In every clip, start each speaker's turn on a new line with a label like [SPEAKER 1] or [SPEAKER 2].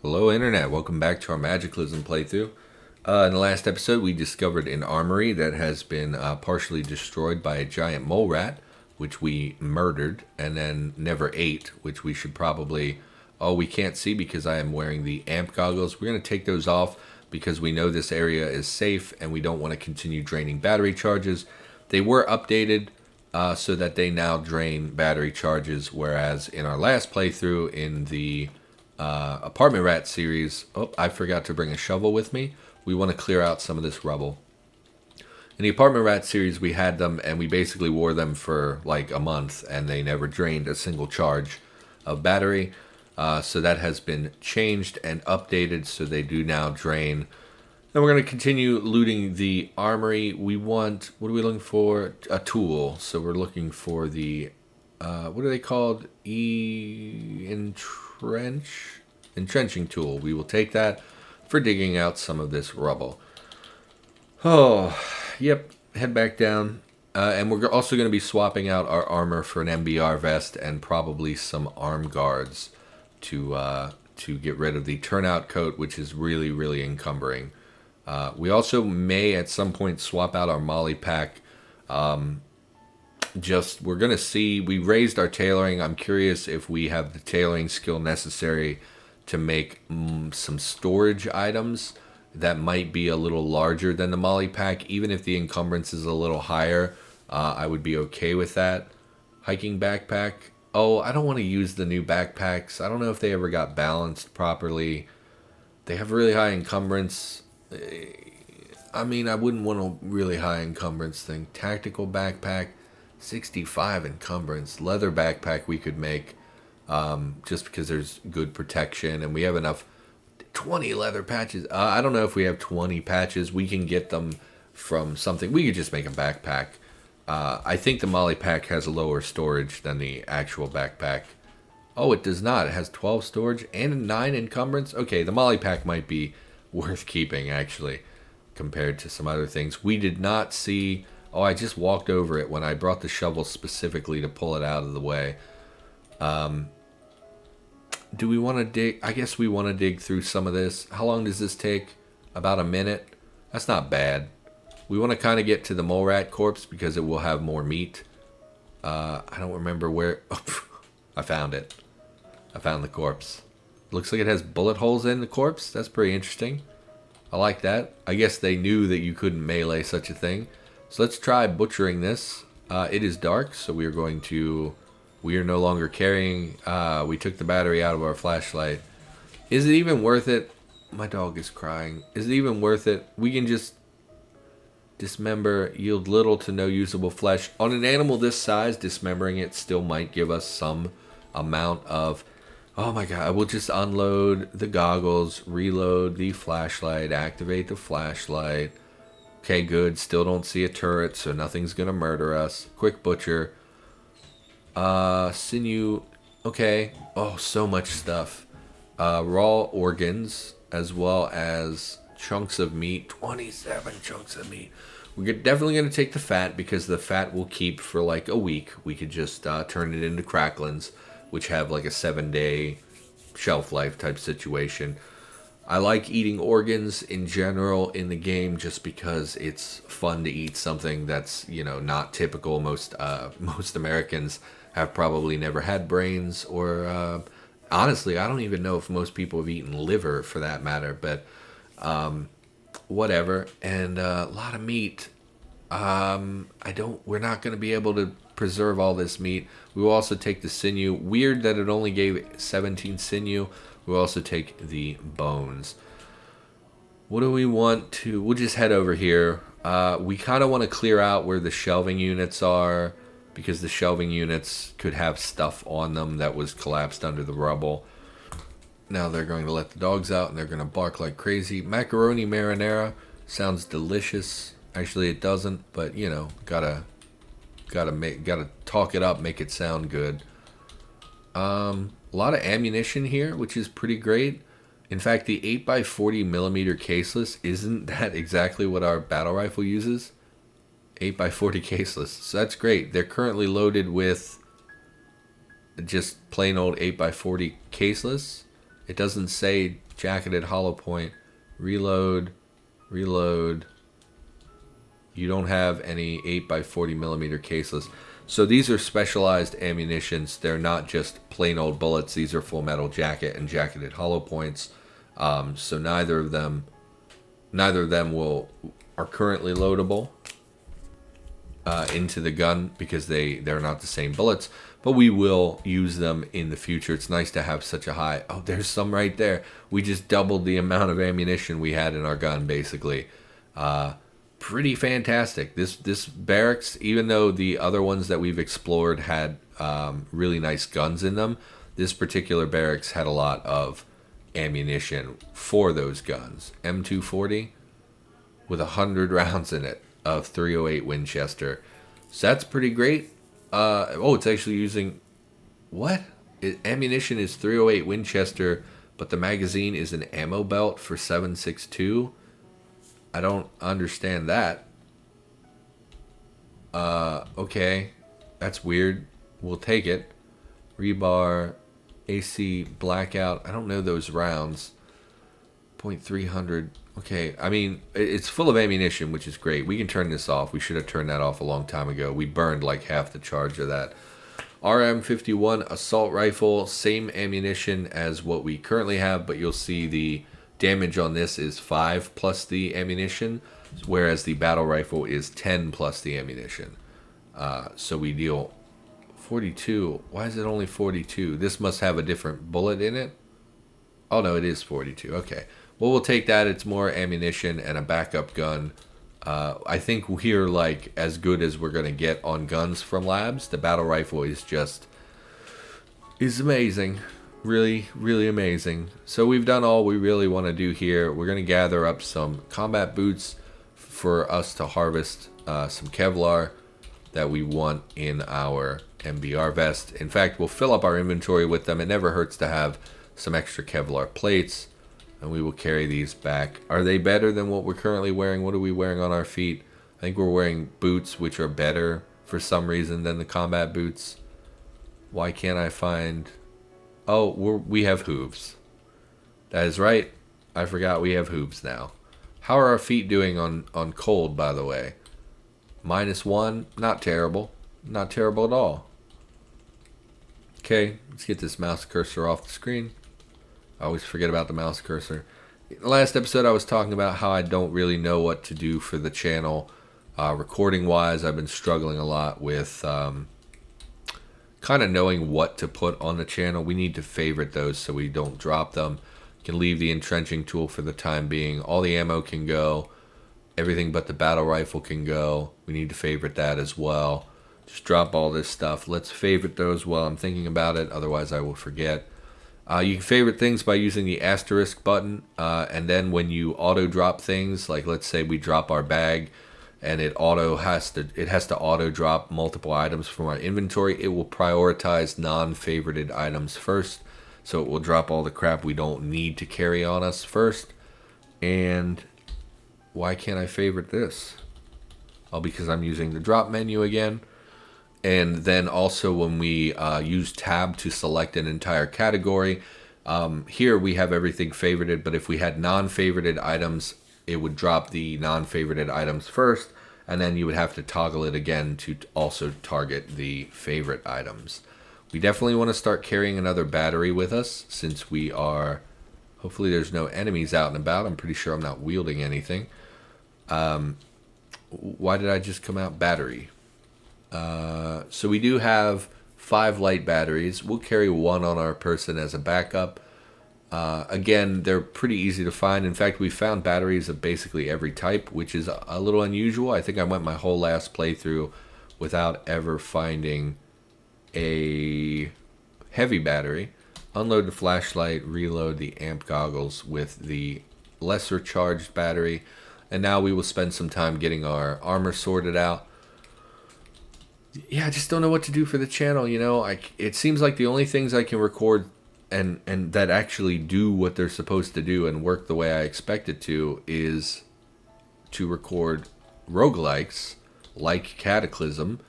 [SPEAKER 1] Hello Internet, welcome back to our Magiclysm playthrough. In the last episode we discovered an armory that has been partially destroyed by a giant mole rat, which we murdered and then never ate, which we should probably... Oh, we can't see because I am wearing the amp goggles. We're going to take those off because we know this area is safe and we don't want to continue draining battery charges. They were updated so that they now drain battery charges, whereas in our last playthrough in the Apartment Rat series... Oh, I forgot to bring a shovel with me. We want to clear out some of this rubble. In the Apartment Rat series, we had them and we basically wore them for like a month and they never drained a single charge of battery. So that has been changed and updated, so they do now drain. And we're going to continue looting the armory. We want... What are we looking for? A tool. So we're looking for the... what are they called? Entrenching tool. We will take that for digging out some of this rubble. Oh, yep. Head back down. And we're also going to be swapping out our armor for an MBR vest and probably some arm guards to get rid of the turnout coat, which is really, really encumbering. We also may at some point swap out our molly pack. We're going to see. We raised our tailoring. I'm curious if we have the tailoring skill necessary to make some storage items that might be a little larger than the molly pack. Even if the encumbrance is a little higher, I would be okay with that. Hiking backpack. Oh, I don't want to use the new backpacks. I don't know if they ever got balanced properly. They have really high encumbrance. I mean, I wouldn't want a really high encumbrance thing. Tactical backpack, 65 encumbrance. Leather backpack we could make just because there's good protection. And we have enough. 20 leather patches. I don't know if we have 20 patches. We can get them from something. We could just make a backpack. I think the molly pack has a lower storage than the actual backpack. Oh, it does not. It has 12 storage and 9 encumbrance. Okay, the molly pack might be worth keeping, actually, compared to some other things. We did not see... Oh, I just walked over it when I brought the shovel specifically to pull it out of the way. Do we want to dig? I guess we want to dig through some of this. How long does this take? About a minute. That's not bad. We want to kind of get to the mole rat corpse because it will have more meat. I don't remember where... I found it. I found the corpse. Looks like it has bullet holes in the corpse. That's pretty interesting. I like that. I guess they knew that you couldn't melee such a thing. So let's try butchering this. It is dark, so we are going to... We are no longer carrying... we took the battery out of our flashlight. Is it even worth it? My dog is crying. Is it even worth it? We can just... Dismember, yield little to no usable flesh. On an animal this size, dismembering it still might give us some amount of... Oh my god, we'll just unload the goggles, reload the flashlight, activate the flashlight. Okay, good. Still don't see a turret, so nothing's gonna murder us. Quick butcher. Sinew. Okay. Oh, so much stuff. Raw organs, as well as chunks of meat. 27 chunks of meat. We're definitely going to take the fat because the fat will keep for like a week. We could just turn it into cracklins, which have like a 7-day shelf life type situation. I like eating organs in general in the game just because it's fun to eat something that's, you know, not typical. Most Americans have probably never had brains or honestly, I don't even know if most people have eaten liver for that matter, but whatever. And a lot of meat. We're not going to be able to preserve all this meat. We will also take the sinew. Weird that it only gave 17 sinew. We'll also take the bones. What do we want to... We'll just head over here. We kind of want to clear out where the shelving units are, because the shelving units could have stuff on them that was collapsed under the rubble. Now they're going to let the dogs out and they're going to bark like crazy. Macaroni marinara sounds delicious. Actually, it doesn't, but you know, gotta talk it up, make it sound good. A lot of ammunition here, which is pretty great. In fact, the 8x40 millimeter caseless, isn't that exactly what our battle rifle uses? 8x40 caseless, so that's great. They're currently loaded with just plain old 8x40 caseless. It doesn't say jacketed hollow point, reload, reload. You don't have any 8x40mm caseless. So these are specialized ammunitions. They're not just plain old bullets. These are full metal jacket and jacketed hollow points. So neither of them are currently loadable into the gun because they're not the same bullets. But we will use them in the future. It's nice to have such a high... Oh, there's some right there. We just doubled the amount of ammunition we had in our gun, basically. Pretty fantastic. This barracks, even though the other ones that we've explored had really nice guns in them, this particular barracks had a lot of ammunition for those guns. M240 with 100 rounds in it of 308 Winchester. So that's pretty great. Oh, it's actually using... What? Ammunition is 308 Winchester, but the magazine is an ammo belt for 7.62. I don't understand that. Okay. That's weird. We'll take it. Rebar, AC, blackout. I don't know those rounds. .300. Okay, I mean, it's full of ammunition, which is great. We can turn this off. We should have turned that off a long time ago. We burned like half the charge of that. RM51 assault rifle, same ammunition as what we currently have, but you'll see the damage on this is 5 plus the ammunition, whereas the battle rifle is 10 plus the ammunition. So we deal 42. Why is it only 42? This must have a different bullet in it. Oh no, it is 42. Okay. Well, we'll take that. It's more ammunition and a backup gun. I think we're like as good as we're going to get on guns from labs. The battle rifle is amazing. Really, really amazing. So we've done all we really want to do here. We're going to gather up some combat boots for us to harvest some Kevlar that we want in our MBR vest. In fact, we'll fill up our inventory with them. It never hurts to have some extra Kevlar plates. And we will carry these back. Are they better than what we're currently wearing? What are we wearing on our feet? I think we're wearing boots, which are better for some reason than the combat boots. Why can't I find... Oh, we have hooves. That is right. I forgot we have hooves now. How are our feet doing on cold, by the way? -1. Not terrible. Not terrible at all. Okay, let's get this mouse cursor off the screen. I always forget about the mouse cursor. In the last episode, I was talking about how I don't really know what to do for the channel. Recording-wise, I've been struggling a lot with kind of knowing what to put on the channel. We need to favorite those so we don't drop them. You can leave the entrenching tool for the time being. All the ammo can go. Everything but the battle rifle can go. We need to favorite that as well. Just drop all this stuff. Let's favorite those while I'm thinking about it. Otherwise, I will forget. You can favorite things by using the asterisk button, and then when you auto drop things, like let's say we drop our bag, and it has to auto drop multiple items from our inventory. It will prioritize non-favorited items first, so it will drop all the crap we don't need to carry on us first. And why can't I favorite this? Oh, because I'm using the drop menu again. And then also when we use tab to select an entire category, here we have everything favorited, but if we had non-favorited items, it would drop the non-favorited items first, and then you would have to toggle it again to also target the favorite items. We definitely want to start carrying another battery with us, since we are... Hopefully there's no enemies out and about. I'm pretty sure I'm not wielding anything. Why did I just come out? Battery. So we do have 5 light batteries. We'll carry 1 on our person as a backup. Again, they're pretty easy to find. In fact, we found batteries of basically every type, which is a little unusual. I think I went my whole last playthrough without ever finding a heavy battery. Unload the flashlight, reload the amp goggles with the lesser charged battery. And now we will spend some time getting our armor sorted out. Yeah, I just don't know what to do for the channel, you know. It seems like the only things I can record and that actually do what they're supposed to do and work the way I expect it to is to record roguelikes like Cataclysm,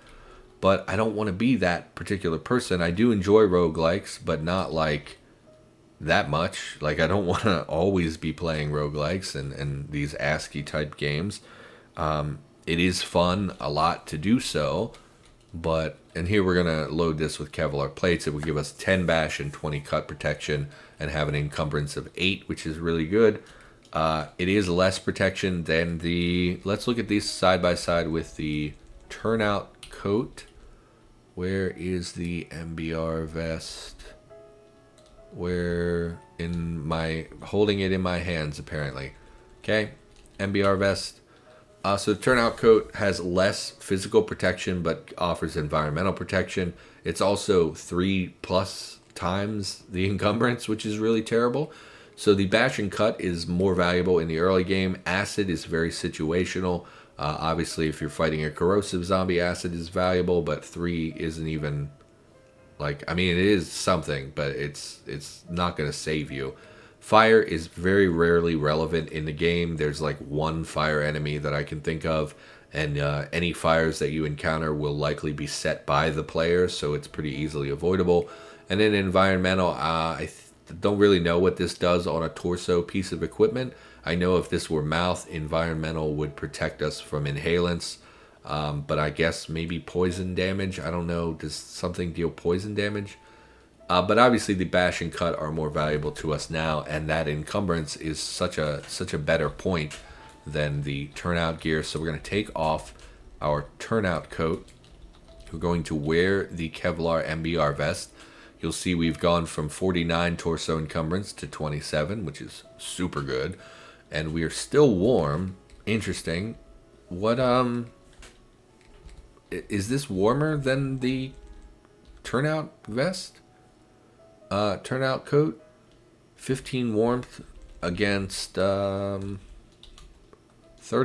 [SPEAKER 1] but I don't want to be that particular person. I do enjoy roguelikes, but not like that much. Like, I don't want to always be playing roguelikes and these ASCII type games. It is fun a lot to do so, but, and here we're going to load this with Kevlar plates. It would give us 10 bash and 20 cut protection and have an encumbrance of 8, which is really good. It is less protection than the, let's look at these side by side with the turnout coat. Where is the MBR vest? Where in my, holding it in my hands apparently. Okay, MBR vest. So the turnout coat has less physical protection but offers environmental protection. It's also 3+ times the encumbrance, which is really terrible. So the bash and cut is more valuable in the early game. Acid is very situational. Obviously, if you're fighting a corrosive zombie, acid is valuable, but 3 isn't even, like, I mean, it is something, but it's not going to save you. Fire is very rarely relevant in the game. There's like one fire enemy that I can think of, and any fires that you encounter will likely be set by the player, so it's pretty easily avoidable. And then environmental, I don't really know what this does on a torso piece of equipment. I know if this were mouth, environmental would protect us from inhalants, but I guess maybe poison damage. I don't know. Does something deal poison damage? But obviously the bash and cut are more valuable to us now, and that encumbrance is such a better point than the turnout gear. So we're going to take off our turnout coat. We're going to wear the Kevlar MBR vest. You'll see we've gone from 49 torso encumbrance to 27, which is super good. And we are still warm. Interesting. What, is this warmer than the turnout vest? Turnout coat? 15 warmth against, 30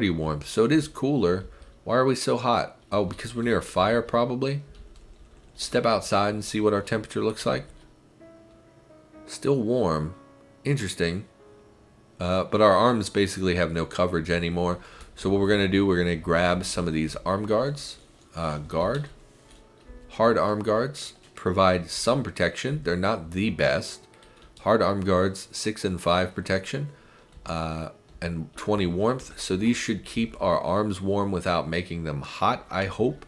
[SPEAKER 1] warmth. So it is cooler. Why are we so hot? Oh, because we're near a fire, probably. Step outside and see what our temperature looks like. Still warm. Interesting. But our arms basically have no coverage anymore. So what we're going to do, we're going to grab some of these arm guards. Hard arm guards provide some protection. They're not the best. Hard arm guards, 6 and 5 protection, and 20 warmth. So these should keep our arms warm without making them hot, I hope.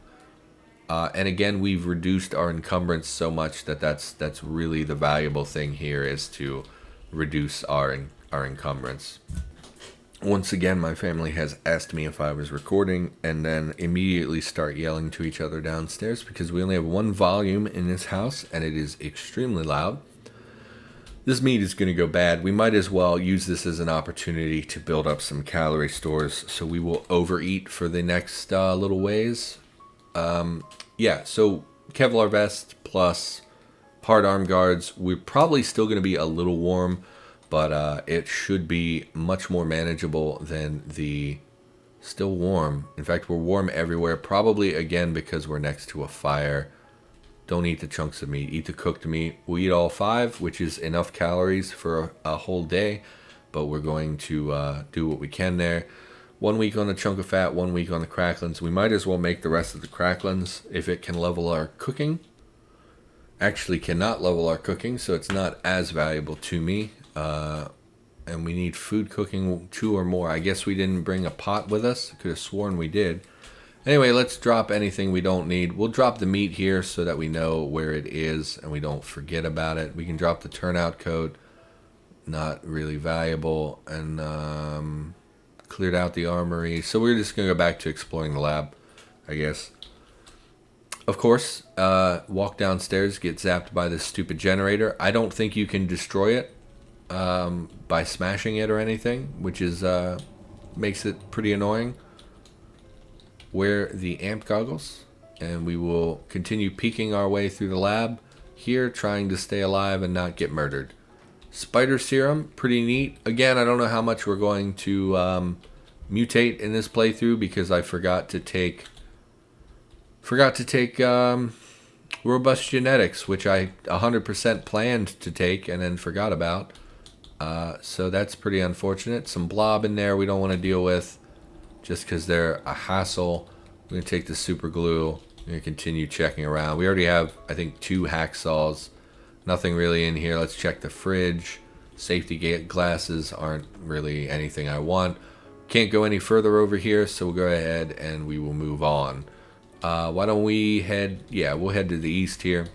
[SPEAKER 1] And again, we've reduced our encumbrance so much that that's really the valuable thing here, is to reduce our encumbrance. Once again, my family has asked me if I was recording, and then immediately start yelling to each other downstairs because we only have one volume in this house and it is extremely loud. This meat is going to go bad. We might as well use this as an opportunity to build up some calorie stores, so we will overeat for the next little ways. Yeah, so Kevlar vest plus hard arm guards. We're probably still going to be a little warm, but it should be much more manageable than the still warm. In fact, we're warm everywhere, probably again because we're next to a fire. Don't eat the chunks of meat, eat the cooked meat. We'll eat all 5, which is enough calories for a whole day, but we're going to do what we can there. 1 week on the chunk of fat, 1 week on the cracklins. We might as well make the rest of the cracklins if it can level our cooking. Actually cannot level our cooking, so it's not as valuable to me. And we need food cooking 2 or more. I guess we didn't bring a pot with us. I could have sworn we did. Anyway, let's drop anything we don't need. We'll drop the meat here so that we know where it is and we don't forget about it. We can drop the turnout coat. Not really valuable. And cleared out the armory. So we're just going to go back to exploring the lab, I guess. Of course, walk downstairs, get zapped by this stupid generator. I don't think you can destroy it by smashing it or anything, which is makes it pretty annoying. Wear the amp goggles, and we will continue peeking our way through the lab here, trying to stay alive and not get murdered. Spider serum, pretty neat. Again, I don't know how much we're going to mutate in this playthrough because I forgot to take robust genetics, which I 100% planned to take and then forgot about. So that's pretty unfortunate. Some blob in there we don't want to deal with just because they're a hassle. We're going to take the super glue. We're going to continue checking around. We already have, I think, 2 hacksaws Nothing really in here. Let's check the fridge. Safety gate glasses aren't really anything I want. Can't go any further over here, so we'll go ahead and we will move on. Why don't we head... Yeah, we'll head to the east here.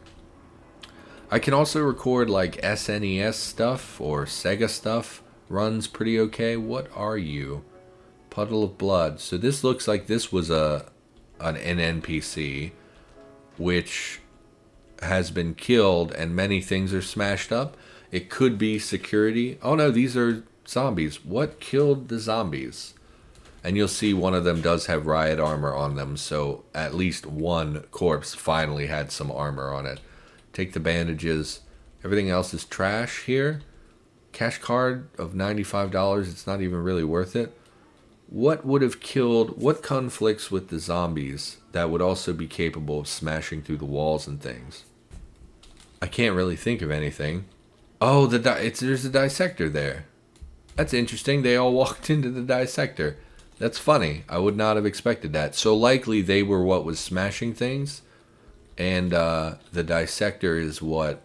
[SPEAKER 1] I can also record like SNES stuff or Sega stuff. Runs pretty okay. What are you? Puddle of blood. So this looks like this was an NPC, which has been killed and many things are smashed up. It could be security. Oh no, these are zombies. What killed the zombies? And you'll see one of them does have riot armor on them, so at least one corpse finally had some armor on it. Take the bandages. Everything else is trash here. Cash card of $95. It's not even really worth it. What would have killed... What conflicts with the zombies that would also be capable of smashing through the walls and things? I can't really think of anything. Oh, there's a dissector there. That's interesting. They all walked into the dissector. That's funny. I would not have expected that. So likely they were what was smashing things. And the dissector is what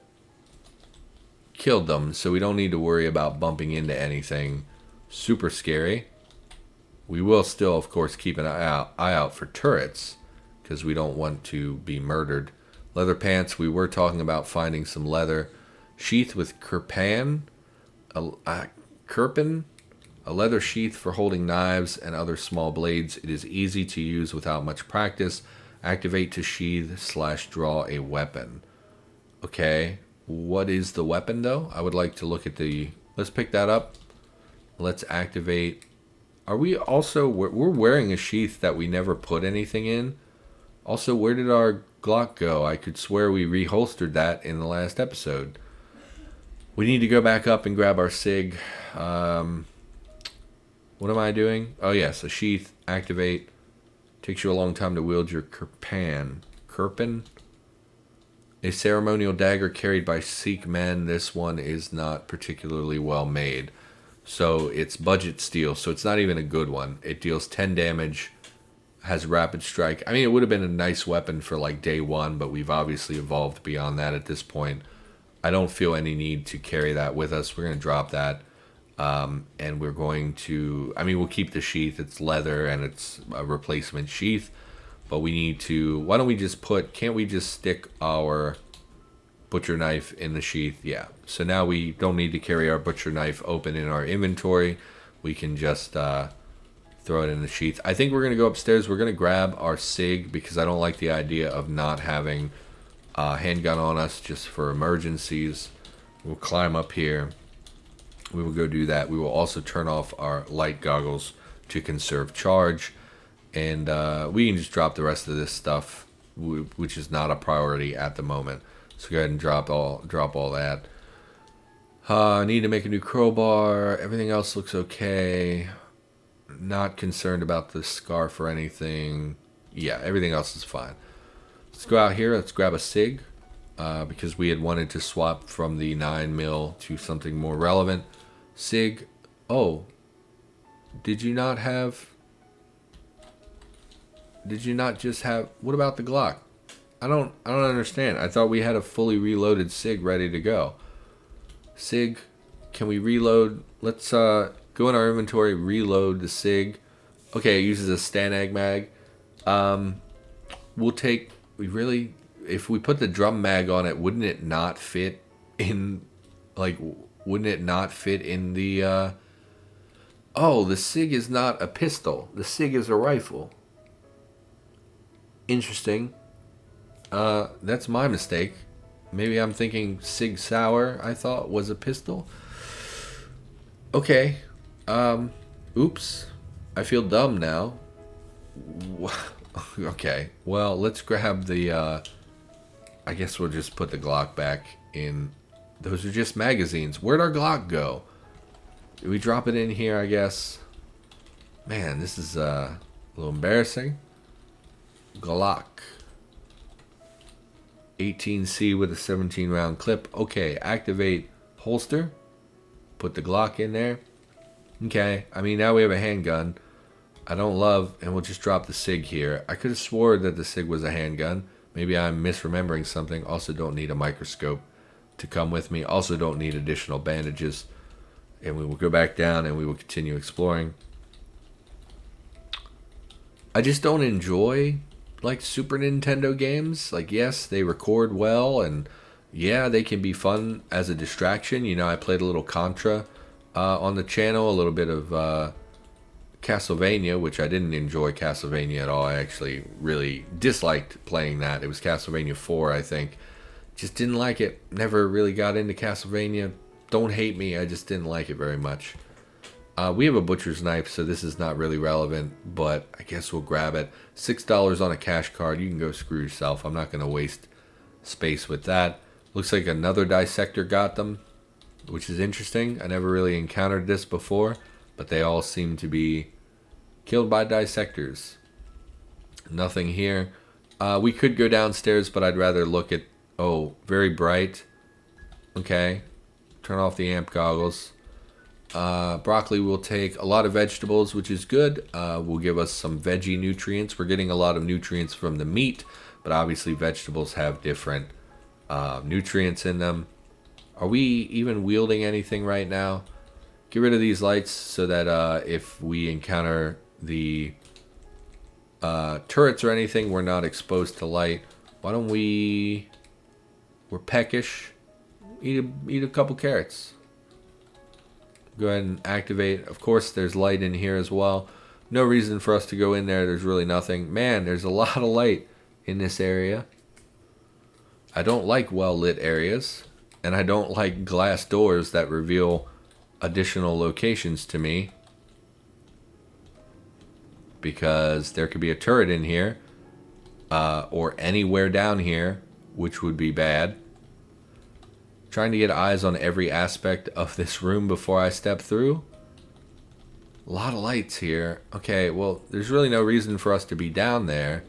[SPEAKER 1] killed them. So we don't need to worry about bumping into anything super scary. We will still, of course, keep an eye out for turrets. Because we don't want to be murdered. Leather pants. We were talking about finding some leather. Sheath with kirpan. Kirpan. A leather sheath for holding knives and other small blades. It is easy to use without much practice. Activate to sheath/draw a weapon. Okay. What is the weapon, though? I would like to look at the... Let's pick that up. Let's activate... Are we also... We're wearing a sheath that we never put anything in. Also, where did our Glock go? I could swear we reholstered that in the last episode. We need to go back up and grab our SIG. What am I doing? Oh, yes. A sheath. Activate. Takes you a long time to wield your kirpan. Kirpan? A ceremonial dagger carried by Sikh men. This one is not particularly well made. So it's budget steel. So it's not even a good one. It deals 10 damage. Has rapid strike. I mean, it would have been a nice weapon for like day one, but we've obviously evolved beyond that at this point. I don't feel any need to carry that with us. We're going to drop that. And we're going to... I mean, we'll keep the sheath. It's leather and it's a replacement sheath. But we need to... Why don't we just put... Can't we just stick our butcher knife in the sheath? Yeah. So now we don't need to carry our butcher knife open in our inventory. We can just throw it in the sheath. I think we're going to go upstairs. We're going to grab our SIG because I don't like the idea of not having a handgun on us just for emergencies. We'll climb up here. We will go do that. We will also turn off our light goggles to conserve charge. And we can just drop the rest of this stuff, which is not a priority at the moment. So go ahead and drop all that. I need to make a new crowbar. Everything else looks okay. Not concerned about the scarf or anything. Yeah, everything else is fine. Let's go out here. Let's grab a SIG. Because we had wanted to swap from the 9mm to something more relevant. SIG. Oh. Did you not just have... What about the Glock? I don't understand. I thought we had a fully reloaded SIG ready to go. SIG. Can we reload? Let's go in our inventory, reload the SIG. Okay, it uses a Stanag mag. We'll take... If we put the drum mag on it, wouldn't it not fit in... Like, wouldn't it not fit in the... Oh, the SIG is not a pistol. The SIG is a rifle. Interesting. That's my mistake. Maybe I'm thinking Sig Sauer, I thought, was a pistol. Okay. Oops. I feel dumb now. Okay. Well, let's grab the... I guess we'll just put the Glock back in. Those are just magazines. Where'd our Glock go? Did we drop it in here, I guess? Man, this is a little embarrassing. Glock. 18C with a 17 round clip. Okay, activate holster. Put the Glock in there. Okay, I mean, now we have a handgun. I don't love, and we'll just drop the SIG here. I could have swore that the SIG was a handgun. Maybe I'm misremembering something. Also don't need a microscope. to come with me. Also don't need additional bandages. And we will go back down and we will continue exploring. I just don't enjoy like Super Nintendo games. Like, yes, they record well, and yeah, they can be fun as a distraction. You know, I played a little Contra on the channel, a little bit of Castlevania, which I didn't enjoy Castlevania at all. I actually really disliked playing that. It was Castlevania 4, I think. Just didn't like it. Never really got into Castlevania. Don't hate me, I just didn't like it very much. We have a butcher's knife, so this is not really relevant, but I guess we'll grab it. $6 on a cash card. You can go screw yourself. I'm not going to waste space with that. Looks like another dissector got them, which is interesting. I never really encountered this before, but they all seem to be killed by dissectors. Nothing here. We could go downstairs, but I'd rather look at... Oh, very bright. Okay. Turn off the amp goggles. Broccoli will take a lot of vegetables, which is good. Will give us some veggie nutrients. We're getting a lot of nutrients from the meat, but obviously vegetables have different nutrients in them. Are we even wielding anything right now? Get rid of these lights so that if we encounter the turrets or anything, we're not exposed to light. Why don't we... We're peckish. Eat a couple carrots. Go ahead and activate. Of course, there's light in here as well. No reason for us to go in there. There's really nothing. Man, there's a lot of light in this area. I don't like well-lit areas. And I don't like glass doors that reveal additional locations to me. Because there could be a turret in here. Or anywhere down here, which would be bad. Trying to get eyes on every aspect of this room before I step through. A lot of lights here. Okay, well, there's really no reason for us to be down there.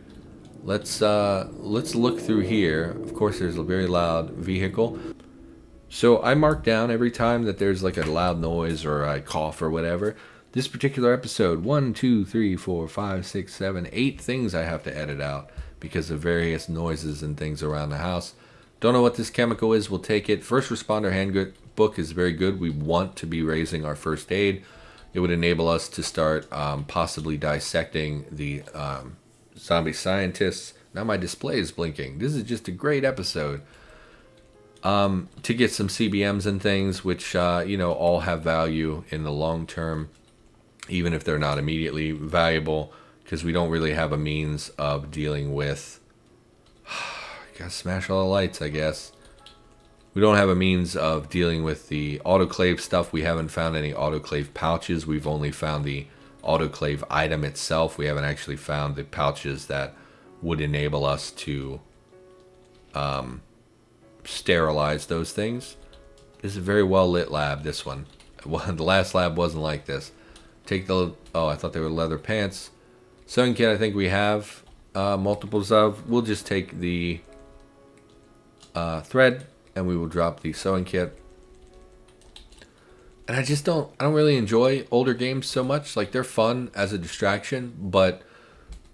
[SPEAKER 1] Let's look through here. Of course, there's a very loud vehicle. So I mark down every time that there's like a loud noise or I cough or whatever. This particular episode, 1, 2, 3, 4, 5, 6, 7, 8 things I have to edit out because of various noises and things around the house. Don't know what this chemical is. We'll take it. First Responder Handbook is very good. We want to be raising our first aid. It would enable us to start possibly dissecting the zombie scientists. Now my display is blinking. This is just a great episode. To get some CBMs and things, which all have value in the long term, even if they're not immediately valuable, because we don't really have a means of dealing with... Gotta smash all the lights, I guess. We don't have a means of dealing with the autoclave stuff. We haven't found any autoclave pouches. We've only found the autoclave item itself. We haven't actually found the pouches that would enable us to sterilize those things. This is a very well lit lab, this one. The last lab wasn't like this. Take the... Oh, I thought they were leather pants. Sewing kit, I think we have multiples of. We'll just take the... thread, and we will drop the sewing kit. And I don't really enjoy older games so much. Like, they're fun as a distraction, but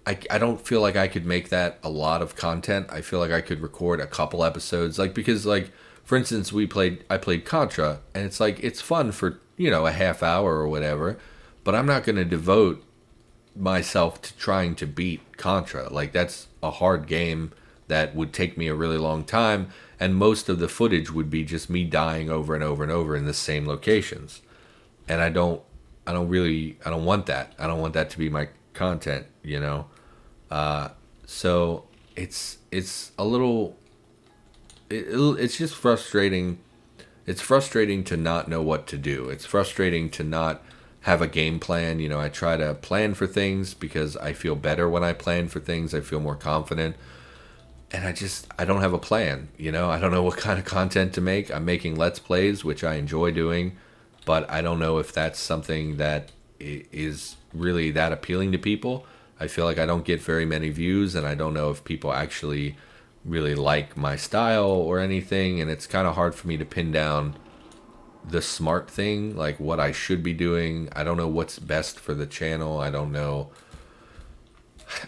[SPEAKER 1] I don't feel like I could make that a lot of content. I feel like I could record a couple episodes, like, because, like, for instance, I played Contra, and it's like, it's fun for, a half hour or whatever, but I'm not going to devote myself to trying to beat Contra. Like, that's a hard game that would take me a really long time, and most of the footage would be just me dying over and over and over in the same locations. And I don't want that. I don't want that to be my content, So it's a little... It's just frustrating. It's frustrating to not know what to do. It's frustrating to not have a game plan. I try to plan for things because I feel better when I plan for things. I feel more confident. And I don't have a plan, I don't know what kind of content to make. I'm making Let's Plays, which I enjoy doing, but I don't know if that's something that is really that appealing to people. I feel like I don't get very many views, and I don't know if people actually really like my style or anything, and it's kind of hard for me to pin down the smart thing, like what I should be doing. I don't know what's best for the channel. I don't know.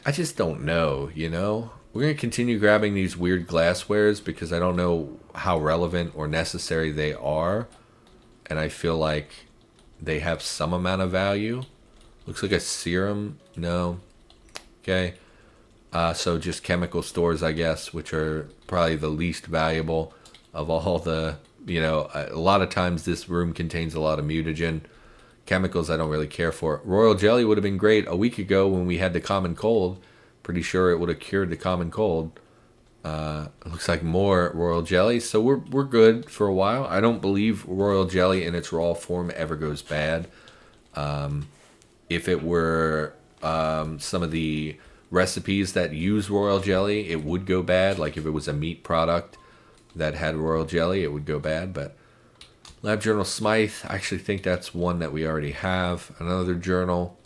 [SPEAKER 1] I just don't know, We're going to continue grabbing these weird glasswares because I don't know how relevant or necessary they are. And I feel like they have some amount of value. Looks like a serum. No. Okay. So just chemical stores, I guess, which are probably the least valuable of all the, you know, a lot of times this room contains a lot of mutagen. Chemicals I don't really care for. Royal jelly would have been great a week ago when we had the common cold. Pretty sure it would have cured the common cold. It looks like more royal jelly. So we're good for a while. I don't believe royal jelly in its raw form ever goes bad. If it were some of the recipes that use royal jelly, it would go bad. Like if it was a meat product that had royal jelly, it would go bad. But Lab Journal Smythe, I actually think that's one that we already have. Another journal,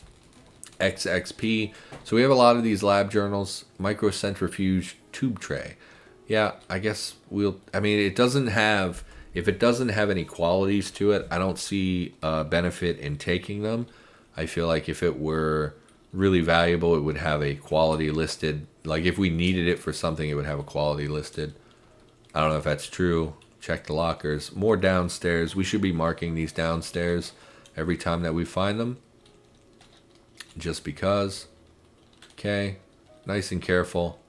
[SPEAKER 1] XXP. So we have a lot of these lab journals. Microcentrifuge tube tray. Yeah, I guess I mean, it doesn't have, if it doesn't have any qualities to it, I don't see a benefit in taking them. I feel like if it were really valuable, it would have a quality listed. Like if we needed it for something, it would have a quality listed. I don't know if that's true. Check the lockers. More downstairs. We should be marking these downstairs every time that we find them. Just because. Okay. Nice and careful.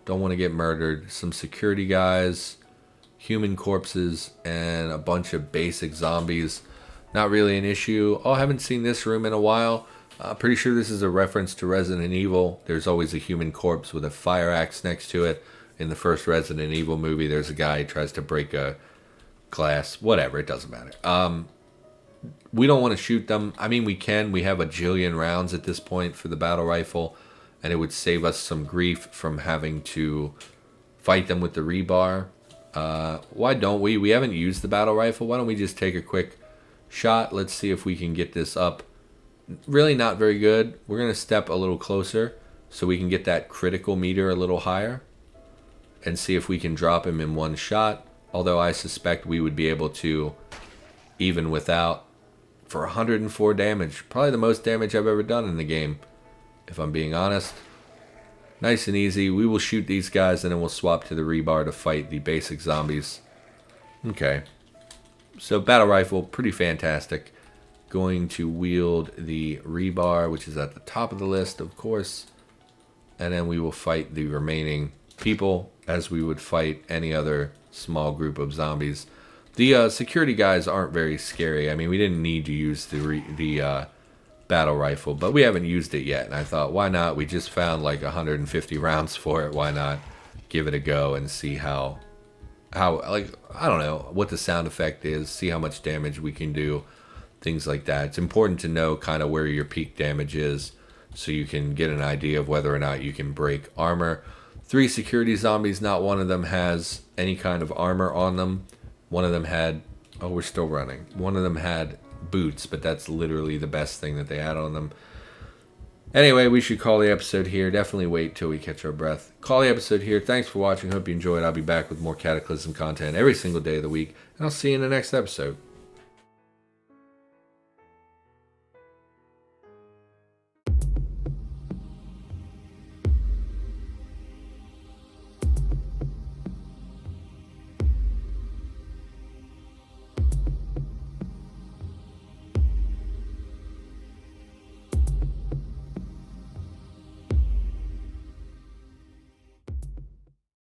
[SPEAKER 1] Don't want to get murdered. Some security guys. Human corpses. And a bunch of basic zombies. Not really an issue. Oh, I haven't seen this room in a while. Pretty sure this is a reference to Resident Evil. There's always a human corpse with a fire axe next to it. In the first Resident Evil movie, there's a guy who tries to break a glass. Whatever, it doesn't matter. We don't want to shoot them. I mean, we can. We have a jillion rounds at this point for the battle rifle. And it would save us some grief from having to fight them with the rebar. Why don't we? We haven't used the battle rifle. Why don't we just take a quick shot? Let's see if we can get this up. Really not very good. We're going to step a little closer so we can get that critical meter a little higher. And see if we can drop him in one shot. Although I suspect we would be able to, even without, for 104 damage. Probably the most damage I've ever done in the game, if I'm being honest. Nice and easy. We will shoot these guys and then we'll swap to the rebar to fight the basic zombies. Okay. So battle rifle, pretty fantastic. Going to wield the rebar, which is at the top of the list, of course. And then we will fight the remaining people as we would fight any other small group of zombies. The security guys aren't very scary. I mean, we didn't need to use the battle rifle, but we haven't used it yet. And I thought, why not? We just found like 150 rounds for it. Why not give it a go and see how like, I don't know what the sound effect is, see how much damage we can do, things like that. It's important to know kind of where your peak damage is so you can get an idea of whether or not you can break armor. 3 security zombies, not one of them has any kind of armor on them. One of them had, oh, we're still running. One of them had boots, but that's literally the best thing that they had on them. Anyway, we should call the episode here. Definitely wait till we catch our breath. Call the episode here. Thanks for watching. Hope you enjoyed. I'll be back with more Cataclysm content every single day of the week. And I'll see you in the next episode.